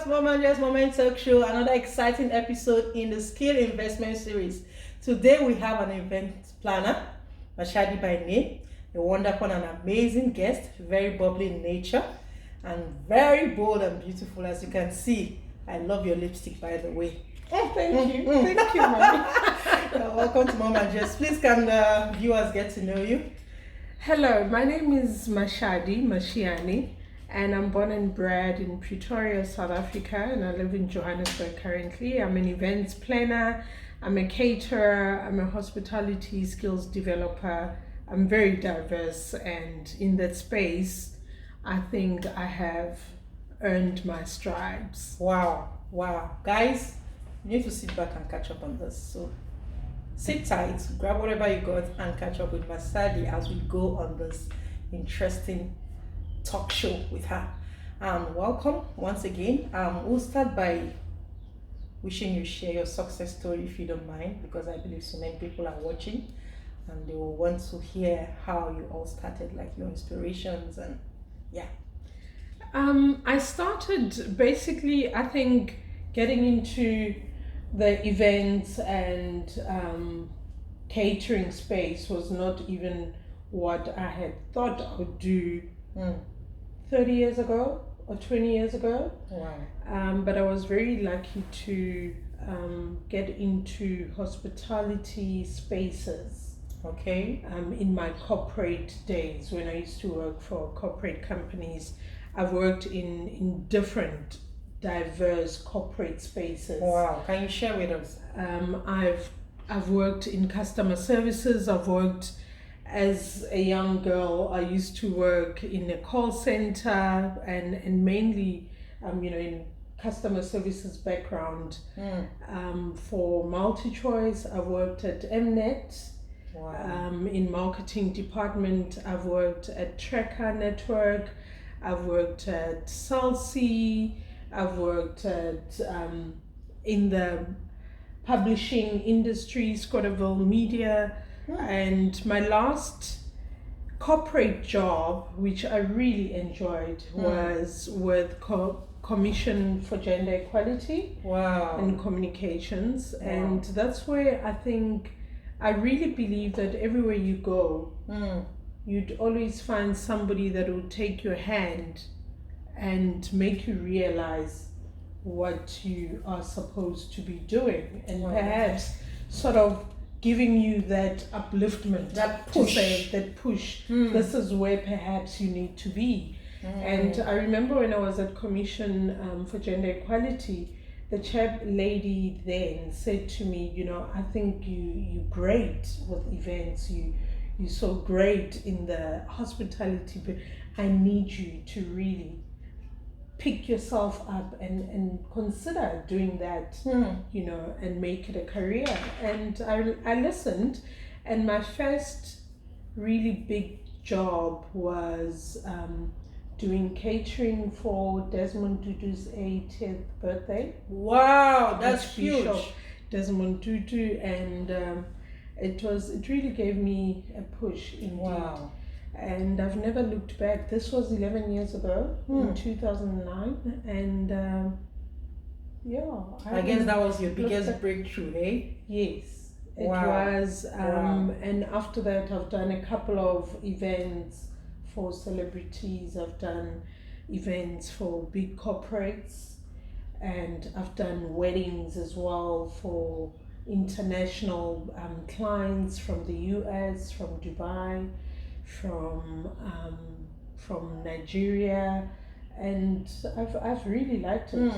Mom and Just Moment Talk Show, another exciting episode in the Skill Investment Series. Today we have an event planner, Mashadi by name, a wonderful and amazing guest, very bubbly in nature, and very bold and beautiful as you can see. I love your lipstick, by the way. Oh, thank you. Thank you, Mommy. Welcome to Mom and Just. Please can the viewers get to know you? Hello, my name is Mashadi, and I'm born and bred in Pretoria, South Africa, and I live in Johannesburg currently. I'm an events planner, I'm a caterer, I'm a hospitality skills developer. I'm very diverse, and in that space, I think I have earned my stripes. Wow. Guys, you need to sit back and catch up on this. So sit tight, grab whatever you got and catch up with Mashadi as we go on this interesting talk show with her. Welcome once again. We'll start by wishing you share your success story if you don't mind, because I believe so many people are watching and they will want to hear how you all started, like your inspirations and yeah. I started basically, I think, getting into the events and catering space was not even what I had thought I would do 30 years ago or 20 years ago. Wow. But I was very lucky to get into hospitality spaces. Okay. In my corporate days, when I used to work for corporate companies, I've worked in different diverse corporate spaces. Wow. Can you share with us? I've worked in customer services. I've worked as a young girl. I used to work in a call center and mainly in customer services background. For MultiChoice, I've worked at Mnet. Wow. In marketing department, I've worked at Tracker Network. I've worked at Salsi. I've worked at in the publishing industry, Scotterville Media, and my last corporate job, which I really enjoyed, was with Commission for Gender Equality and Communications, and that's where I think I really believe that everywhere you go, you'd always find somebody that will take your hand and make you realize what you are supposed to be doing, and perhaps sort of giving you that upliftment, that push. This is where perhaps you need to be. And I remember when I was at Commission for Gender Equality, the chair lady then said to me, I think you're great with events, you're so great in the hospitality, but I need you to really pick yourself up and consider doing that, and make it a career. And I listened, and my first really big job was doing catering for Desmond Tutu's 80th birthday. Wow, that's huge. Desmond Tutu, and it really gave me a push indeed. Wow. And I've never looked back. This was 11 years ago, in 2009, and I guess that was your biggest breakthrough, eh? Yes, it was. And after that, I've done a couple of events for celebrities. I've done events for big corporates, and I've done weddings as well for international clients from the US, from Dubai, from Nigeria, and I've really liked it.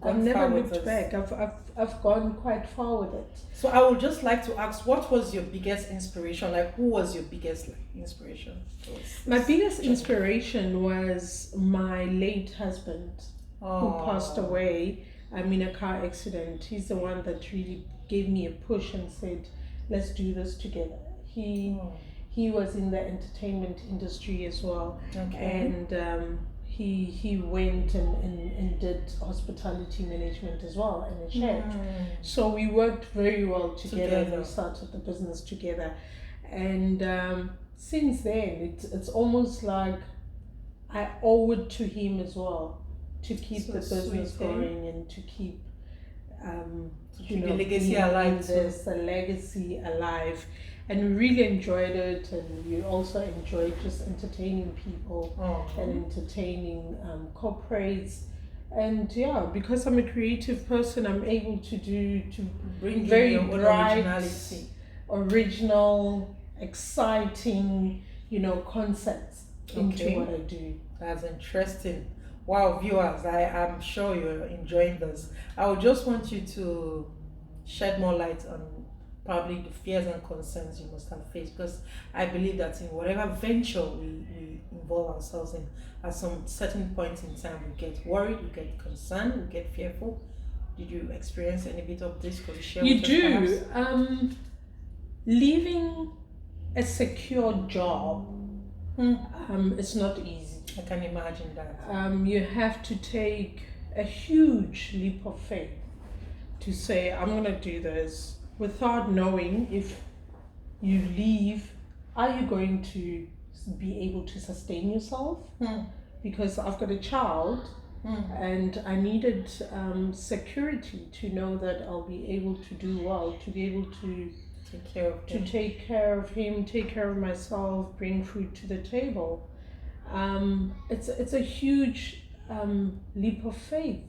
I've never looked back. I've gone quite far with it. So I would just like to ask, what was your biggest inspiration? Like, who was your biggest inspiration? My biggest inspiration was my late husband, who passed away in a car accident. He's the one that really gave me a push and said, let's do this together. He was in the entertainment industry as well. Okay. And he went and did hospitality management as well in a church. So we worked very well together. And we started the business together. And since then, it's almost like I owe it to him as well to keep So the business sweet, eh? going and to keep To you keep the know, legacy being alive in too. this, the legacy alive. And we really enjoyed it, and we also enjoyed just entertaining people Oh. and entertaining corporates. And yeah, because I'm a creative person, I'm able to Bring in very your own bright, originality. original, exciting, concepts into Okay. what I do. That's interesting. Wow, viewers, I am sure you're enjoying this. I would just want you to shed more light on probably the fears and concerns you must have faced, because I believe that in whatever venture we involve ourselves in, at some certain point in time, we get worried, we get concerned, we get fearful. Did you experience any bit of this? Could you share You with us perhaps? do. Leaving a secure job, it's not easy. I can imagine that. You have to take a huge leap of faith to say, I'm going to do this without knowing if you leave, are you going to be able to sustain yourself? Because I've got a child and I needed security to know that I'll be able to do well, to be able to Take care of to them. take care of him, take care of myself, bring food to the table. It's a huge leap of faith.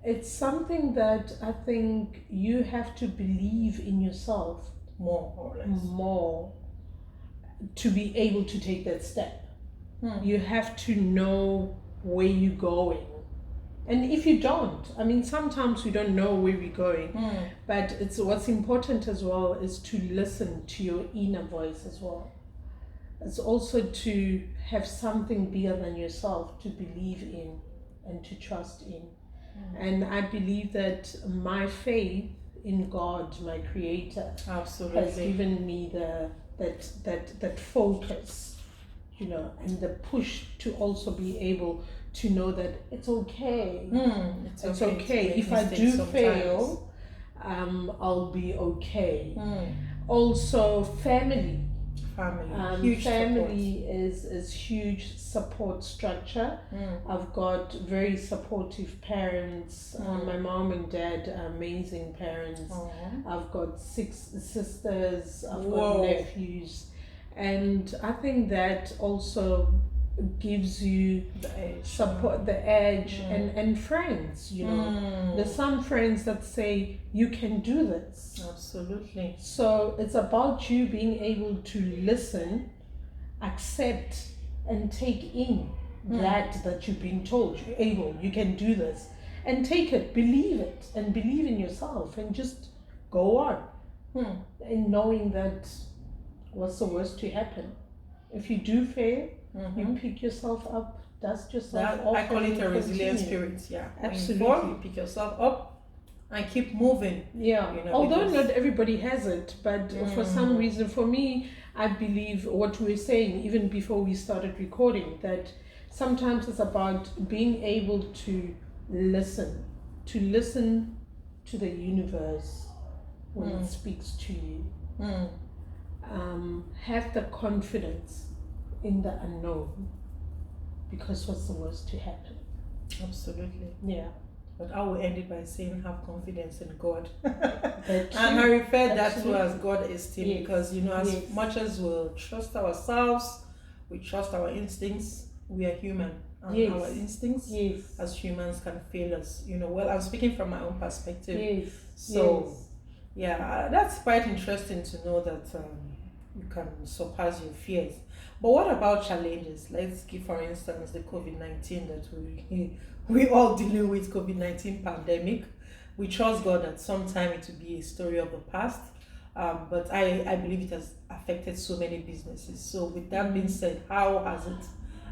It's something that I think you have to believe in yourself More or less. more to be able to take that step. You have to know where you're going. And if you don't, I mean, sometimes we don't know where we're going, but it's what's important as well is to listen to your inner voice as well. It's also to have something bigger than yourself to believe in and to trust in. And I believe that my faith in God, my Creator, Absolutely. has given me that focus, and the push to also be able to know that it's okay. It's okay. If I do fail, I'll be okay. Also, family. Huge Family is huge support structure. I've got very supportive parents. My mom and dad are amazing parents. I've got 6 sisters. I've got nephews, and I think that also gives you The edge. support, the edge, and friends. There's some friends that say you can do this. Absolutely. So it's about you being able to listen, accept, and take in that you've been told. You're able, you can do this, and take it, and believe in yourself, and just go on. And knowing that what's the worst to happen? If you do fail, you pick yourself up, dust yourself off. I call it a resilient continue. spirit. Yeah. Absolutely. When you fall, you pick yourself up and keep moving. Yeah. Although not everybody has it, but for some reason, for me, I believe what we were saying even before we started recording, that sometimes it's about being able to listen to the universe when it speaks to you. Have the confidence in the unknown, because what's the worst to happen? Absolutely. Yeah. But I will end it by saying have confidence in God. And I refer that to as God esteem, Yes. because as Yes. much as we'll trust ourselves, we trust our instincts, we are human. And Yes. our instincts as humans can fail us. Well, I'm speaking from my own perspective. Yes. So yeah, that's quite interesting to know that you can surpass your fears. But what about challenges? Let's give, for instance, the COVID-19 that we all dealing with, COVID-19 pandemic. We trust God that sometime it will be a story of the past. But I believe it has affected so many businesses. So with that being said, how has it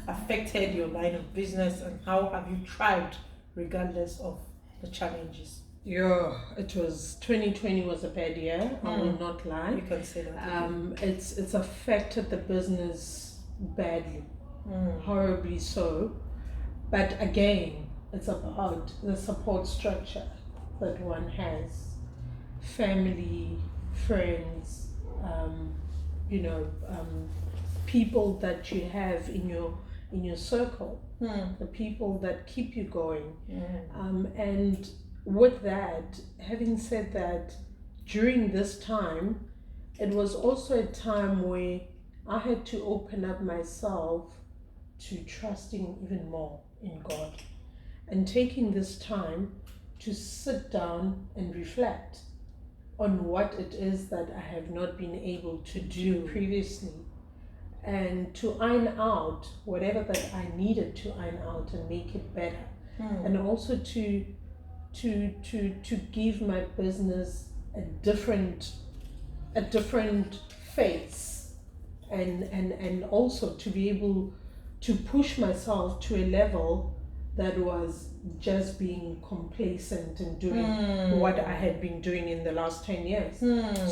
affected your line of business, and how have you thrived regardless of the challenges? Yeah, 2020 was a bad year. I will not lie. You can say that. It's affected the business badly, horribly so. But again, it's about the support structure that one has, family, friends, people that you have in in your circle, the people that keep you going. And with that, having said that, during this time, it was also a time where I had to open up myself to trusting even more in God and taking this time to sit down and reflect on what it is that I have not been able to do previously, and to iron out whatever that I needed to iron out and make it better, and also to give my business a different face, and also to be able to push myself to a level that was just being complacent and doing what I had been doing in the last 10 years.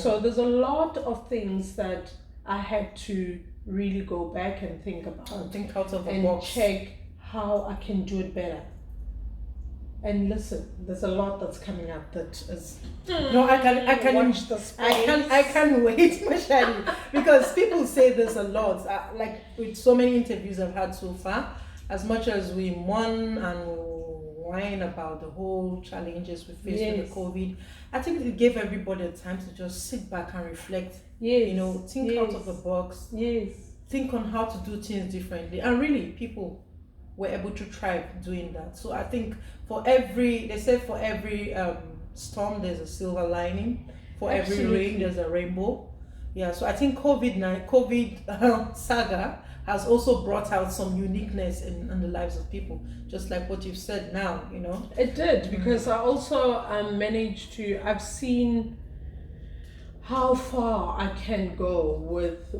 So there's a lot of things that I had to really go back and think about, think out of the and box, check how I can do it better. And listen, there's a lot that's coming up that is. No, I can watch the space. I can't wait, Mashadi, because people say there's a lot. Like with so many interviews I've had so far, as much as we mourn and whine about the whole challenges we face with the COVID, I think it gave everybody a time to just sit back and reflect. You know, think out of the box. Think on how to do things differently, and really, people were able to thrive doing that. So I think they say for every storm there's a silver lining, for every rain there's a rainbow. Yeah, so I think COVID saga has also brought out some uniqueness in the lives of people, just like what you've said now, you know. It did, because I also I've seen how far I can go with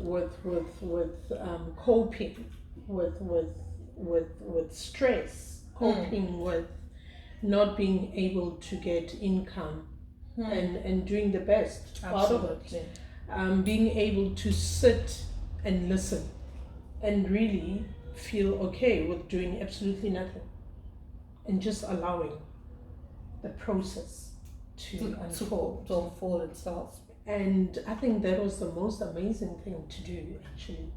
coping with stress, coping with not being able to get income, and doing the best out of it. Being able to sit and listen and really feel okay with doing absolutely nothing, and just allowing the process to unfold itself. And I think that was the most amazing thing to do, actually,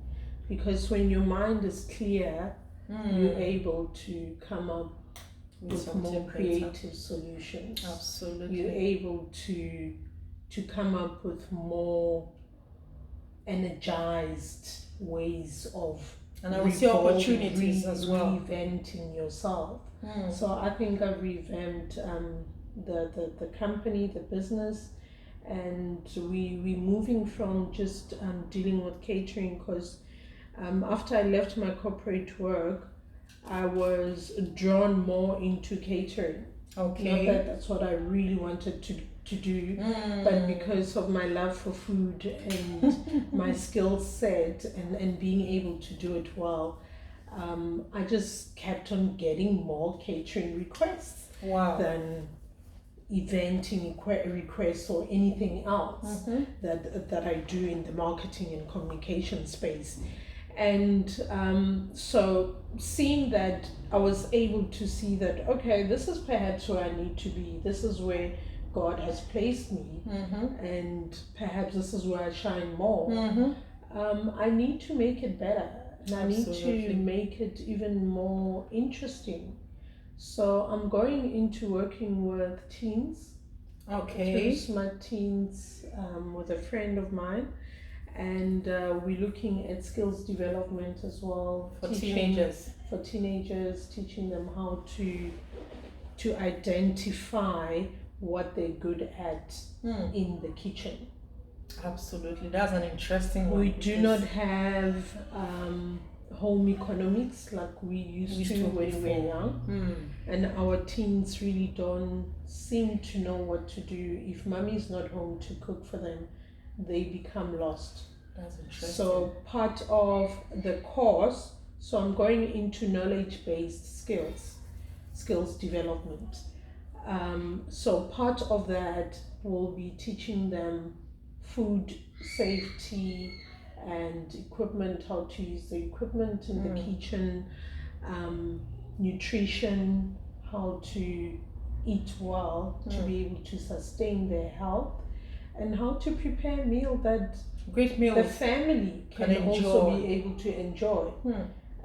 because when your mind is clear, you're able to come up with more creative solutions. Absolutely. You're able to come up with more energized ways of, and I will see opportunities as well, reinventing yourself. So I think I've revamped the company, the business, and we're moving from just dealing with catering, because after I left my corporate work, I was drawn more into catering. Not that that's what I really wanted to do, but because of my love for food and my skill set and being able to do it well, I just kept on getting more catering requests than eventing requests or anything else that I do in the marketing and communication space. And so seeing that, I was able to see that, okay, this is perhaps where I need to be, this is where God has placed me, and perhaps this is where I shine more. I need to make it better, and I need to make it even more interesting. So I'm going into working with teens, smart teens, with a friend of mine, and we're looking at skills development as well for teenagers, teaching them how to identify what they're good at in the kitchen. Absolutely, that's an interesting one. We do not have home economics like we used to when we were young, and our teens really don't seem to know what to do. If mommy's not home to cook for them, they become lost. That's interesting. So part of the course, so I'm going into knowledge-based skills development. So part of that will be teaching them food safety and equipment, how to use the equipment in the kitchen, nutrition, how to eat well to be able to sustain their health, and how to prepare a meal that great meals the family can also be able to enjoy.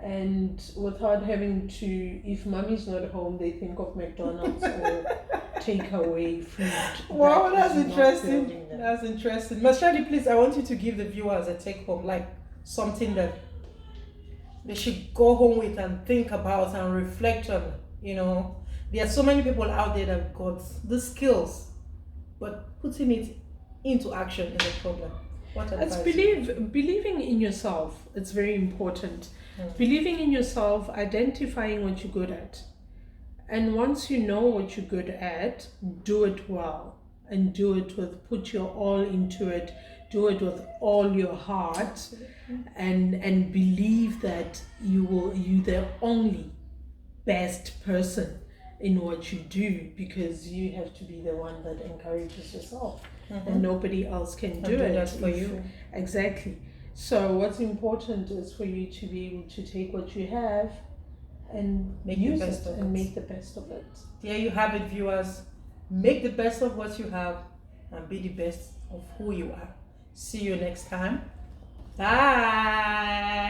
and without having to, if mommy's not home, they think of McDonald's or takeaway food. Wow, that that's is not interesting. building them. That's interesting. Mashadi, please, I want you to give the viewers a take home, like something that they should go home with and think about and reflect on. You know, there are so many people out there that got the skills, but putting it into action is a problem. What It's advice? believing in yourself. It's very important. Believing in yourself, identifying what you're good at. And once you know what you're good at, do it well and do it with, put your all into it, do it with all your heart, and believe that you're the only best person in what you do, because you have to be the one that encourages yourself, and nobody else can do it that for you. Exactly. So what's important is for you to be able to take what you have and Make the use best it of and it. make the best of it. There you have it, viewers. Make the best of what you have and be the best of who you are. See you next time. Bye.